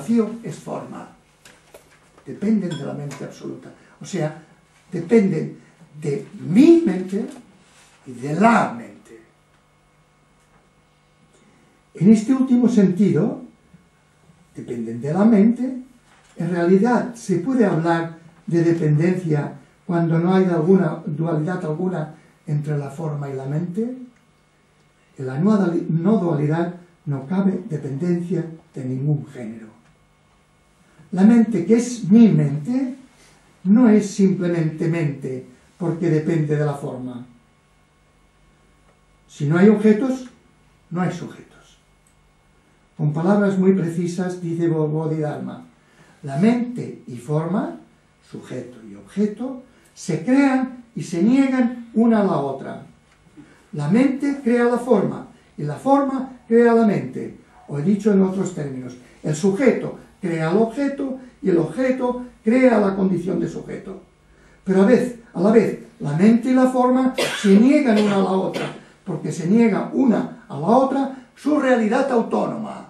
vacío es forma. Dependen de la mente absoluta. O sea, dependen de mi mente y de la mente. En este último sentido, dependen de la mente. En realidad, se puede hablar de dependencia cuando no hay dualidad alguna entre la forma y la mente. En la no dualidad no cabe dependencia de ningún género. La mente, que es mi mente, no es simplemente mente porque depende de la forma. Si no hay objetos, no hay sujetos. Con palabras muy precisas dice Bodhidharma: la mente y forma, sujeto y objeto, se crean y se niegan una a la otra. La mente crea la forma y la forma crea la mente. O he dicho en otros términos, el sujeto crea el objeto y el objeto crea la condición de sujeto. Pero a la vez, la mente y la forma se niegan una a la otra, porque se niega una a la otra su realidad autónoma.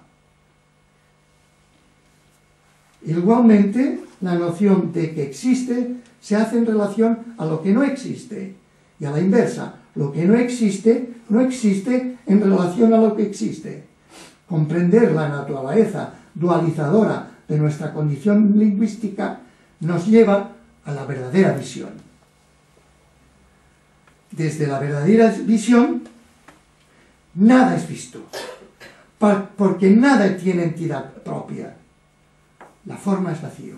Igualmente, la noción de que existe se hace en relación a lo que no existe, y a la inversa, lo que no existe en relación a lo que existe. Comprender la naturaleza dualizadora de nuestra condición lingüística nos lleva a la verdadera visión. Desde la verdadera visión, nada es visto, porque nada tiene entidad propia. La forma es vacío.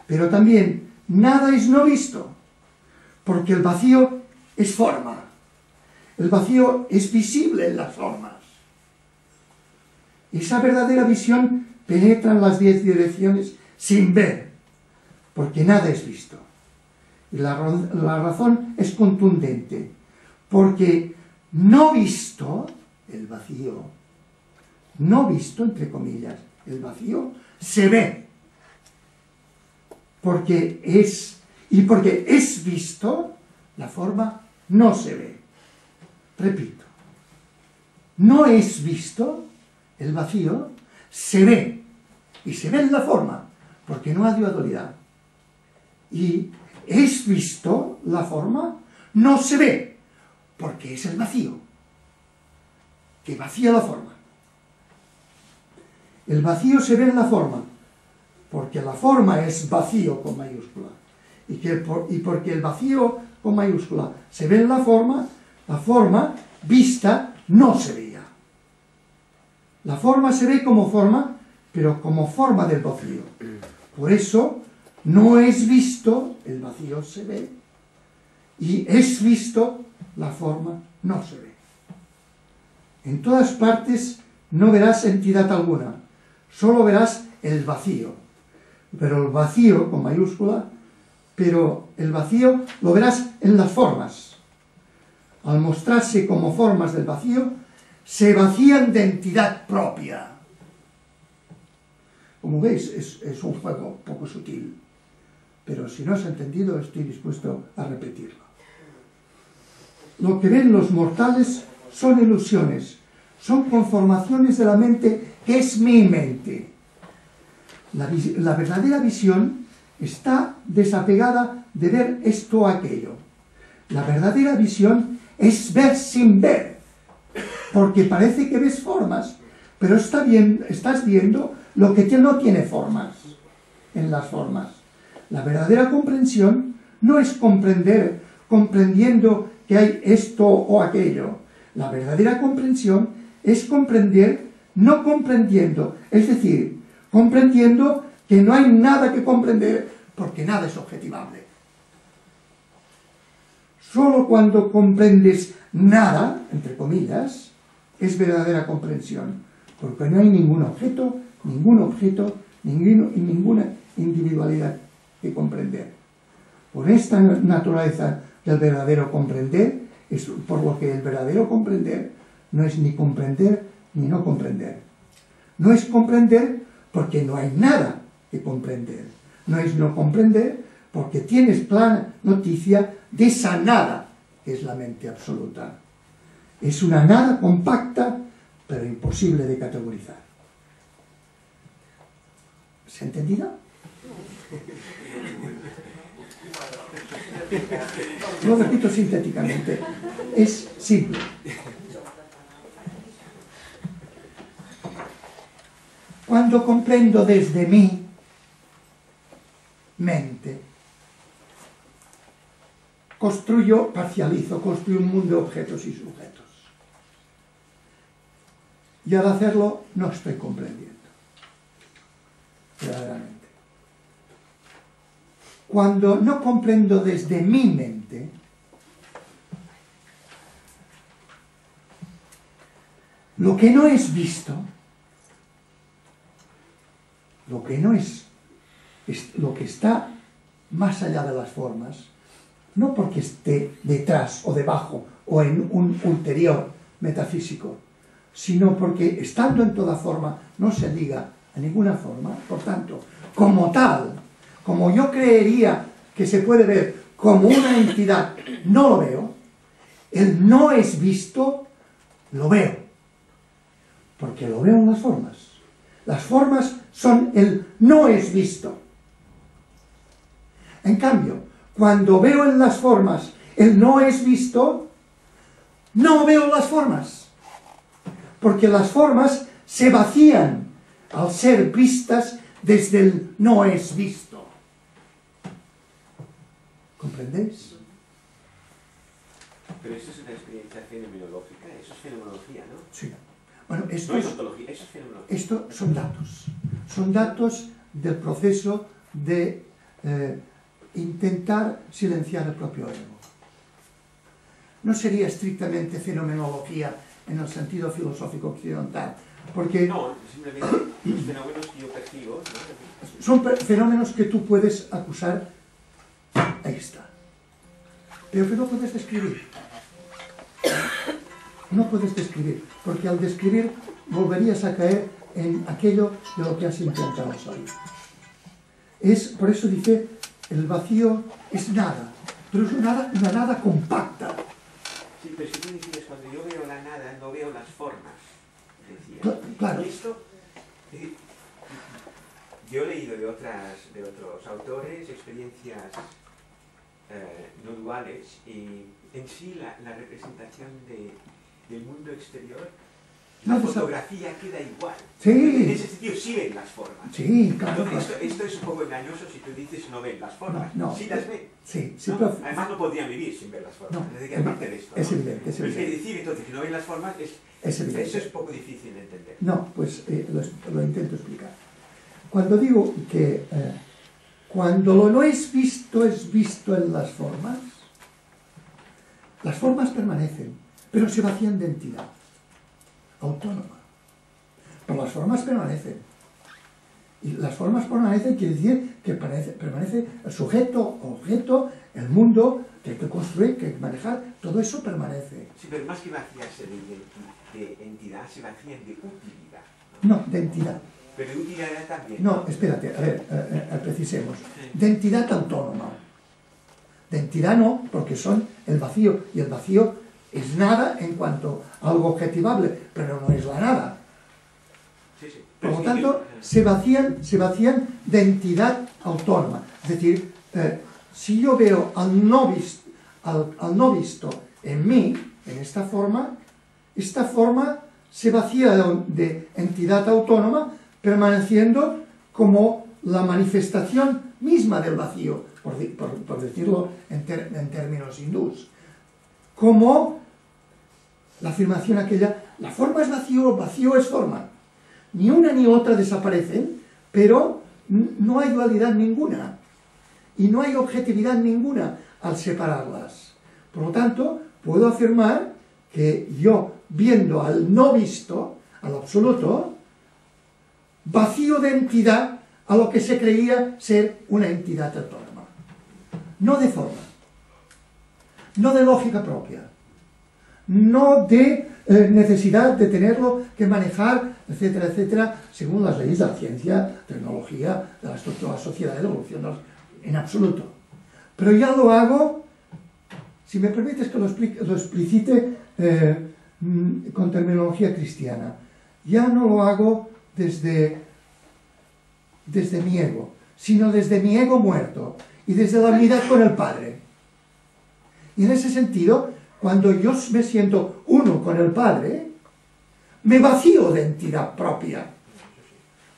Pero también nada es no visto, porque el vacío es forma. El vacío es visible en las formas. Esa verdadera visión penetra en las 10 direcciones sin ver, porque nada es visto. Y la razón es contundente, porque no visto, el vacío, no visto, entre comillas, el vacío, se ve. Porque es visto, la forma no se ve. Repito, no es visto, el vacío se ve, y se ve en la forma, porque no hay dualidad. Y es visto, la forma no se ve, porque es el vacío, que vacía la forma. El vacío se ve en la forma, porque la forma es vacío con mayúscula. Y porque el vacío con mayúscula se ve en la forma vista no se veía. La forma se ve como forma, pero como forma del vacío. Por eso, no es visto, el vacío se ve, y es visto, la forma no se ve. En todas partes no verás entidad alguna, solo verás el vacío. Pero el vacío, con mayúscula, pero el vacío lo verás en las formas. Al mostrarse como formas del vacío, se vacían de entidad propia. Como veis, es un juego poco sutil, pero si no has entendido, estoy dispuesto a repetirlo. Lo que ven los mortales son ilusiones, son conformaciones de la mente que es mi mente. La verdadera visión está desapegada de ver esto o aquello. La verdadera visión es ver sin ver, porque parece que ves formas, pero estás viendo lo que no tiene formas en las formas. La verdadera comprensión no es comprendiendo que hay esto o aquello. La verdadera comprensión es comprender no comprendiendo, es decir, comprendiendo que no hay nada que comprender porque nada es objetivable. Solo cuando comprendes nada, entre comillas, es verdadera comprensión, porque no hay ningún objeto, ninguna individualidad que comprender. Por esta naturaleza del verdadero comprender, es por lo que el verdadero comprender no es ni comprender ni no comprender. No es comprender porque no hay nada que comprender. No es no comprender porque tienes plena noticia de esa nada que es la mente absoluta. Es una nada compacta, pero imposible de categorizar. ¿Se ha entendido? Lo repito sintéticamente. Es simple. Cuando comprendo desde mi mente, parcializo, construyo un mundo de objetos y sujetos. Y al hacerlo no estoy comprendiendo, verdaderamente. Cuando no comprendo desde mi mente, lo que no es visto, lo que no es lo que está más allá de las formas, no porque esté detrás o debajo o en un ulterior metafísico, sino porque estando en toda forma no se liga a ninguna forma. Por tanto, como tal, como yo creería que se puede ver como una entidad, no lo veo. El no es visto, lo veo, porque lo veo en las formas. Las formas son el no es visto. En cambio, cuando veo en las formas el no es visto, no veo las formas, porque las formas se vacían al ser vistas desde el no es visto. ¿Comprendéis? Pero esto es una experiencia fenomenológica, eso es fenomenología, ¿no? Sí. Bueno, esto no es ontología, eso es fenomenología. Esto son datos del proceso de intentar silenciar el propio ego. No sería estrictamente fenomenología en el sentido filosófico occidental, porque no, simplemente los fenómenos que yo percibo, ¿no? Son fenómenos que tú puedes acusar, ahí está, pero que no puedes describir. No puedes describir, porque al describir volverías a caer en aquello de lo que has intentado salir. Por eso dice, el vacío es nada, pero es una nada compacta. Sí, pero si tú dices, cuando yo veo la nada, no veo las formas, decía. Claro. Y esto, yo he leído de otros autores experiencias no duales, y en sí la representación del mundo exterior, la fotografía queda igual. Sí. En ese sentido sí ven las formas. Sí, claro. Entonces esto es un poco engañoso si tú dices no ven las formas. No, sí las ven. Sí, ¿no? pero, además no podrían vivir sin ver las formas. No, es decir, aparte de esto, es evidente, es pero evidente. es que decir entonces que no ven las formas es evidente. eso es poco difícil de entender. No, pues lo intento explicar. Cuando digo que cuando lo no es visto en las formas permanecen, pero se vacían de entidad autónoma. Pero las formas permanecen. Y las formas permanecen quiere decir que permanece el sujeto, objeto, el mundo que hay que construir, que hay que manejar, todo eso permanece. Sí, pero más que vaciarse de entidad, se vacían de utilidad. No, de entidad. Pero de utilidad también. No, espérate, a ver, precisemos. De entidad autónoma. De entidad no, porque son el vacío, y el vacío es nada en cuanto a algo objetivable, pero no es la nada. Sí, sí. Por lo tanto, se vacían de entidad autónoma. Es decir, si yo veo al no visto en mí, en esta forma se vacía de entidad autónoma, permaneciendo como la manifestación misma del vacío, por decirlo en términos hindús. Como la afirmación aquella, la forma es vacío, el vacío es forma. Ni una ni otra desaparecen, pero no hay dualidad ninguna. Y no hay objetividad ninguna al separarlas. Por lo tanto, puedo afirmar que yo, viendo al no visto, al absoluto, vacío de entidad a lo que se creía ser una entidad autónoma. No de forma, no de lógica propia, no de necesidad de tenerlo que manejar, etcétera, etcétera, según las leyes de la ciencia, tecnología, de la estructura de la sociedad, de la evolución, en absoluto. Pero ya lo hago, si me permites que lo explicite con terminología cristiana, ya no lo hago desde desde mi ego, sino desde mi ego muerto y desde la unidad con el Padre. Y en ese sentido, cuando yo me siento uno con el Padre, me vacío de entidad propia.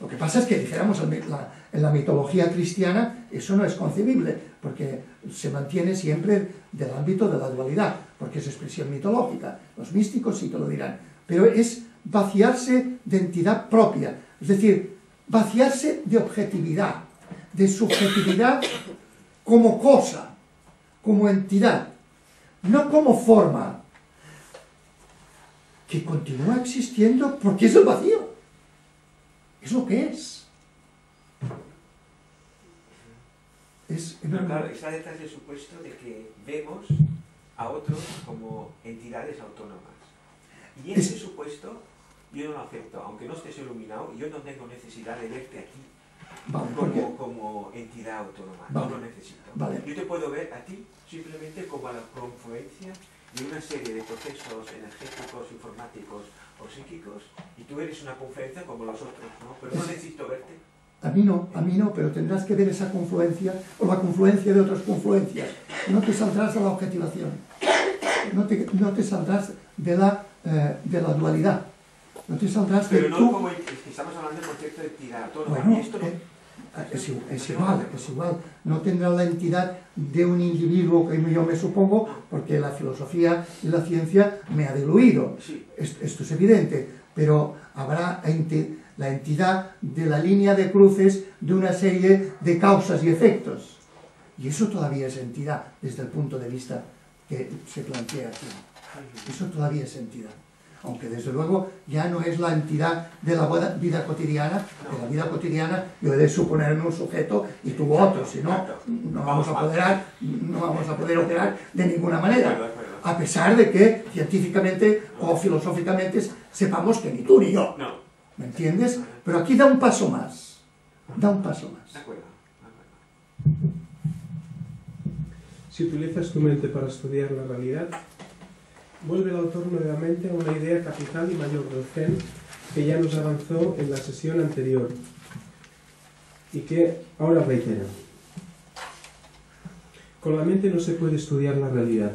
Lo que pasa es que, dijéramos, en la mitología cristiana eso no es concebible, porque se mantiene siempre del ámbito de la dualidad, porque es expresión mitológica. Los místicos sí te lo dirán. Pero es vaciarse de entidad propia, es decir, vaciarse de objetividad, de subjetividad como cosa, como entidad, no como forma, que continúa existiendo porque es el vacío. Es lo que es. Pero claro, está detrás del supuesto de que vemos a otros como entidades autónomas. Y ese supuesto yo no lo acepto. Aunque no estés iluminado, yo no tengo necesidad de verte aquí como entidad autónoma. No lo necesito. Yo te puedo ver a ti simplemente como a la confluencia de una serie de procesos energéticos, informáticos o psíquicos, y tú eres una confluencia como los otros, ¿no? Pero no necesito verte. A mí no, pero tendrás que ver esa confluencia o la confluencia de otras confluencias. No te saldrás de la objetivación, no te saldrás de la dualidad, no te saldrás de pero no tú... como es que estamos hablando del concepto de entidad autónoma. Bueno, y esto es igual, no tendrá la entidad de un individuo que yo me supongo, porque la filosofía y la ciencia me ha diluido. Sí. Esto es evidente, pero habrá la entidad de la línea de cruces de una serie de causas y efectos. Y eso todavía es entidad, desde el punto de vista que se plantea aquí. Eso todavía es entidad. Aunque desde luego ya no es la entidad de la vida cotidiana. De la vida cotidiana yo he de suponerme un sujeto y tú otro, si no, no vamos a poder operar de ninguna manera. A pesar de que científicamente o filosóficamente sepamos que ni tú ni yo. ¿Me entiendes? Pero aquí da un paso más. Da un paso más. De acuerdo. Si utilizas tu mente para estudiar la realidad, vuelve el autor nuevamente a una idea capital y mayor del Zen que ya nos avanzó en la sesión anterior y que ahora reitera. Con la mente no se puede estudiar la realidad,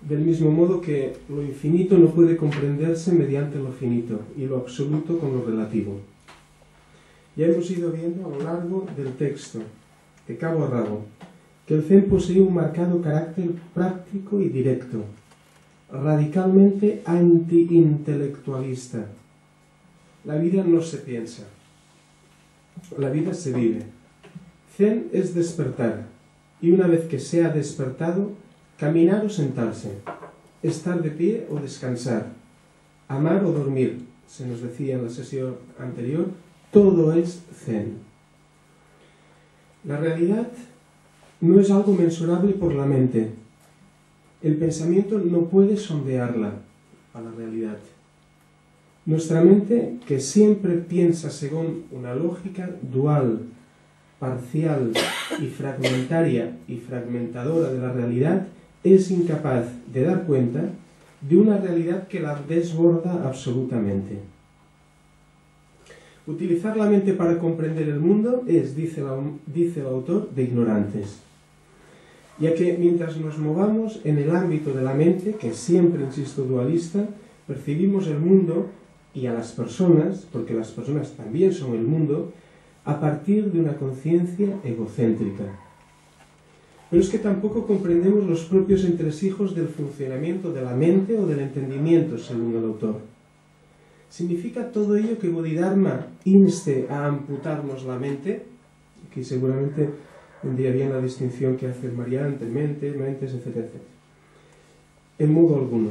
del mismo modo que lo infinito no puede comprenderse mediante lo finito y lo absoluto con lo relativo. Ya hemos ido viendo a lo largo del texto, de cabo a rabo, que el Zen posee un marcado carácter práctico y directo, radicalmente anti-intelectualista. La vida no se piensa, la vida se vive. Zen es despertar, y una vez que se ha despertado, caminar o sentarse, estar de pie o descansar, amar o dormir, se nos decía en la sesión anterior, todo es Zen. La realidad no es algo mensurable por la mente. El pensamiento no puede sondearla a la realidad. Nuestra mente, que siempre piensa según una lógica dual, parcial y fragmentaria y fragmentadora de la realidad, es incapaz de dar cuenta de una realidad que la desborda absolutamente. Utilizar la mente para comprender el mundo es, dice el autor, de ignorantes. Ya que mientras nos movamos en el ámbito de la mente, que siempre, insisto, dualista, percibimos el mundo y a las personas, porque las personas también son el mundo, a partir de una conciencia egocéntrica. Pero es que tampoco comprendemos los propios entresijos del funcionamiento de la mente o del entendimiento, según el autor. ¿Significa todo ello que Bodhidharma inste a amputarnos la mente? Aquí seguramente vendría bien la distinción que hace Marián entre mente, mentes, etcétera, etcétera. En modo alguno.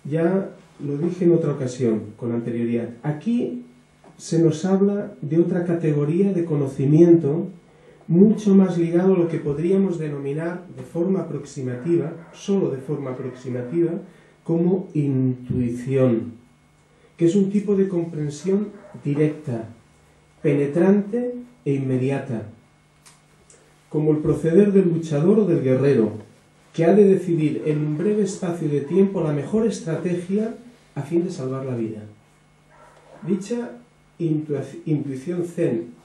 Ya lo dije en otra ocasión, con anterioridad. Aquí se nos habla de otra categoría de conocimiento mucho más ligado a lo que podríamos denominar de forma aproximativa, solo de forma aproximativa, como intuición, que es un tipo de comprensión directa, penetrante e inmediata, como el proceder del luchador o del guerrero, que ha de decidir en un breve espacio de tiempo la mejor estrategia a fin de salvar la vida. Dicha intuición zen